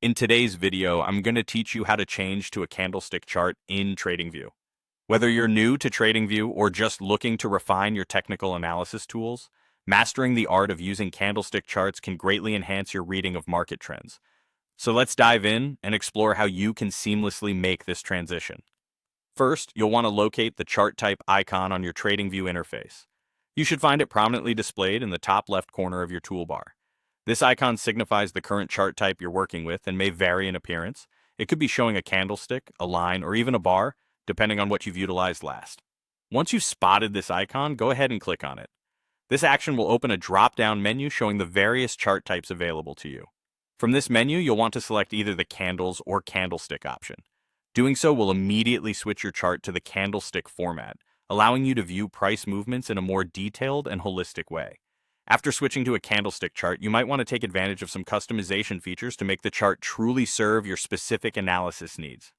In today's video, I'm going to teach you how to change to a candlestick chart in TradingView. Whether you're new to TradingView or just looking to refine your technical analysis tools, mastering the art of using candlestick charts can greatly enhance your reading of market trends. So let's dive in and explore how you can seamlessly make this transition. First, you'll want to locate the chart type icon on your TradingView interface. You should find it prominently displayed in the top left corner of your toolbar. This icon signifies the current chart type you're working with and may vary in appearance. It could be showing a candlestick, a line, or even a bar, depending on what you've utilized last. Once you've spotted this icon, go ahead and click on it. This action will open a drop-down menu showing the various chart types available to you. From this menu, you'll want to select either the candles or candlestick option. Doing so will immediately switch your chart to the candlestick format, allowing you to view price movements in a more detailed and holistic way. After switching to a candlestick chart, you might want to take advantage of some customization features to make the chart truly serve your specific analysis needs.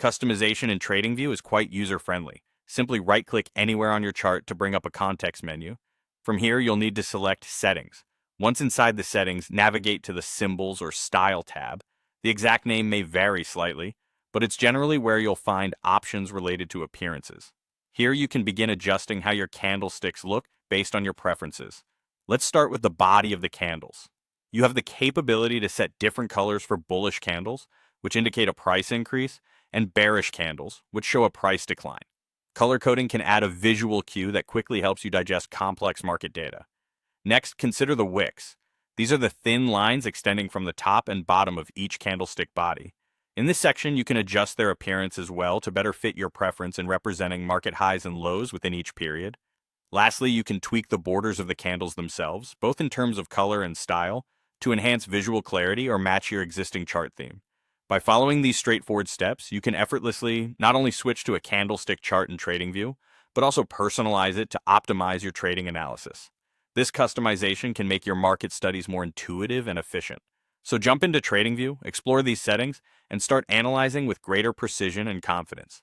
Customization in TradingView is quite user-friendly. Simply right-click anywhere on your chart to bring up a context menu. From here, you'll need to select Settings. Once inside the settings, navigate to the Symbols or Style tab. The exact name may vary slightly, but it's generally where you'll find options related to appearances. Here you can begin adjusting how your candlesticks look based on your preferences. Let's start with the body of the candles. You have the capability to set different colors for bullish candles, which indicate a price increase, and bearish candles, which show a price decline. Color coding can add a visual cue that quickly helps you digest complex market data. Next, consider the wicks. These are the thin lines extending from the top and bottom of each candlestick body. In this section, you can adjust their appearance as well to better fit your preference in representing market highs and lows within each period. Lastly, you can tweak the borders of the candles themselves, both in terms of color and style, to enhance visual clarity or match your existing chart theme. By following these straightforward steps, you can effortlessly not only switch to a candlestick chart in TradingView, but also personalize it to optimize your trading analysis. This customization can make your market studies more intuitive and efficient. So jump into TradingView, explore these settings, and start analyzing with greater precision and confidence.